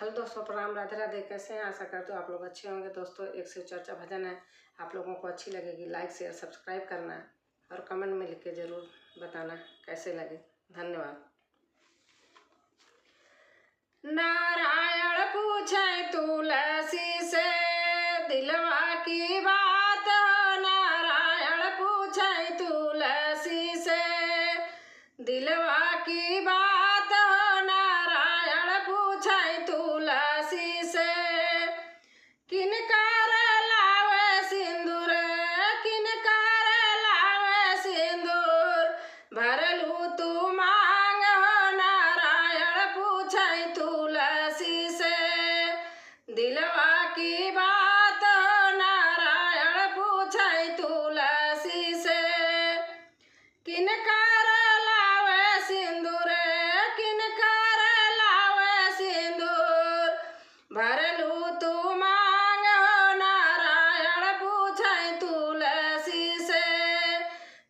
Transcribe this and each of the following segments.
Hello दोस्तों, प्रणाम, राधे राधे। कैसे हैं? आशा करते हो आप लोग अच्छे होंगे। दोस्तों, एक शिव चर्चा भजन है, आप लोगों को अच्छी लगेगी। लाइक शेयर सब्सक्राइब करना है और कमेंट में लिख के ज़रूर बताना कैसे लगे। धन्यवाद। नारायण पूछे तुलसी से दिलवा की बात हो। नारायण पूछे तुलसी से दिलवा की बात हो। नारायण पूछे तुलसी से किनकर लावे सिंदूर, किनकर लावे सिंदूर, भरलू तू मांग हो। नारायण पूछे तुलसी से दिलवा की बात हो। नारायण पूछे तुलसी से किनकर लावे सिंदूर, किनकर लावे सिंदूर, भरलू तू मांग हो। नारायण पूछे तुलसी से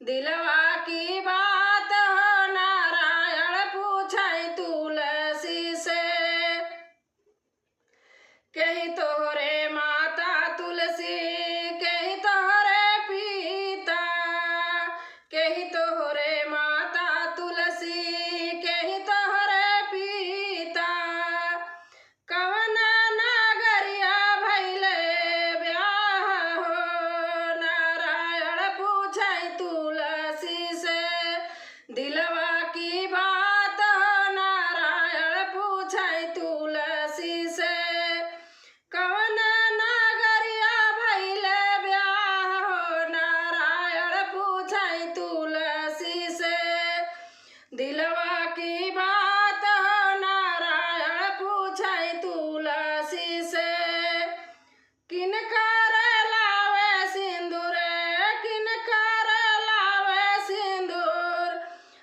दिलवा की बात हो। नारायण पूछे तुलसी से कही तोहरे माता तुलसी, कही तोहरे पिता, कही तोहरे माता तुलसी, कही तोहरे पिता, कवन नगरिया भइले ब्याह हो। नारायण पूछे तुलसी से दिलवा की बात हो। नारायण पूछे तुलसी से कवन नगरिया भइले ब्याह हो। नारायण पूछे तुलसी से दिलवा की बात हो। नारायण पूछे तुलसी से किनकर लावे सिंदूर, किनकर लावे सिंदूर,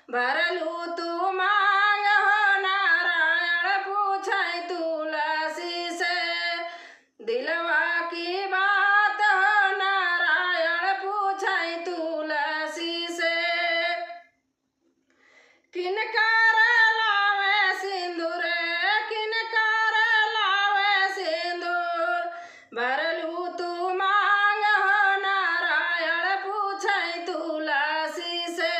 भरलू तू मांग हो। नारायण पूछे तुलसी से दिलवा की बात हो। नारायण पूछे तुलसी से किनकर लावे सिंदूर, किनकर लावे सिंदूर, भरलू तू मांग हो। नारायण पूछे तुलसी से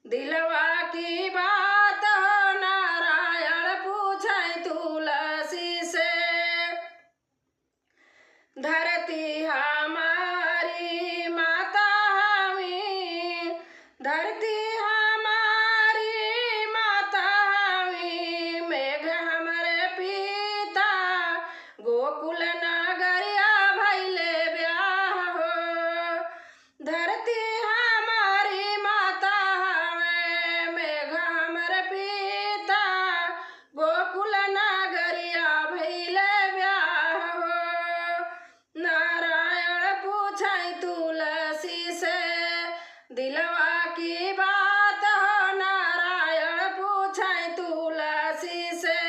दिलवा की बात हो। नारायण पूछे तुलसी से धरती हमारी माता हमी, धरती हमारी माता हमी, मेघ हमरे पिता, गोकुल नगरिया भइले ब्याह हो। धरती हमारी माता हमें, मेघ हमरे पिता, गोकुल नगरिया भइले ब्याह हो। नारायण पूछे तुलसी से दिलवा की बात हो। नारायण पूछे तुलसी से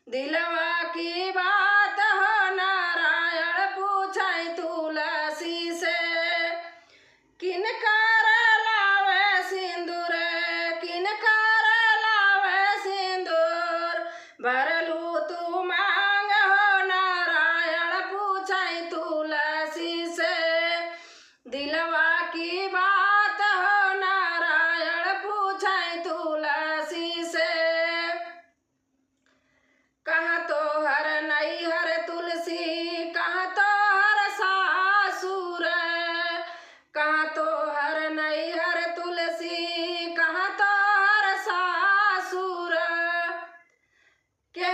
दिलवा की बात हो। नारायण पूछे तुलसी से किनकर लावे सिंदूर, किनकर लावे सिंदूर, भरलू तू मांग हो। नारायण पूछे तुलसी से दिलवा की बात हो। नारायण पूछे तुलसी से कहाँ तोहर नैहर तुलसी, कहाँ तोहर सासुर, कहाँ तोहर नैहर तुलसी, कहाँ तोहर सासुर, के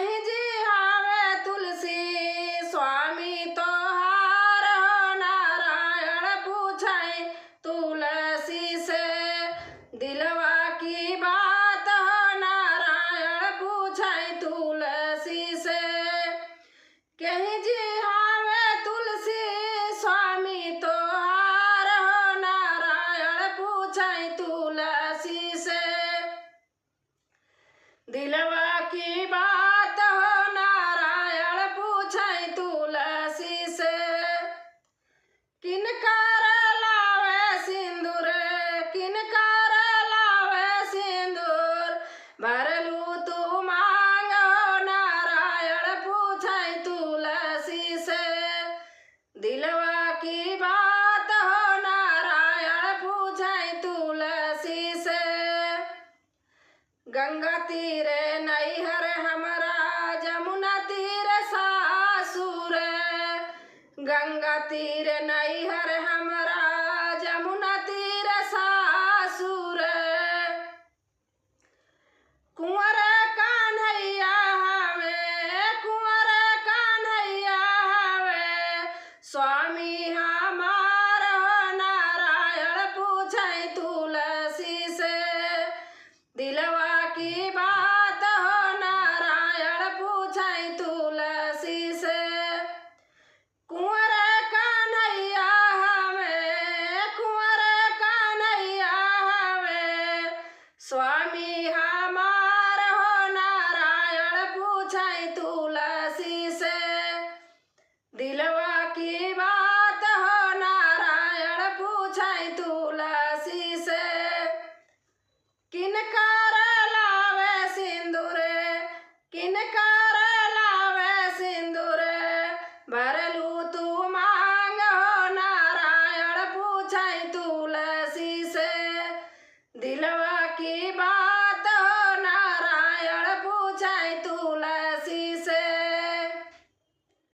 कर लावे सिंदूर, किन कर लावे सिंदूर, भरलू तू मांग हो नारायण पूछाई तुलसी से, दिलवा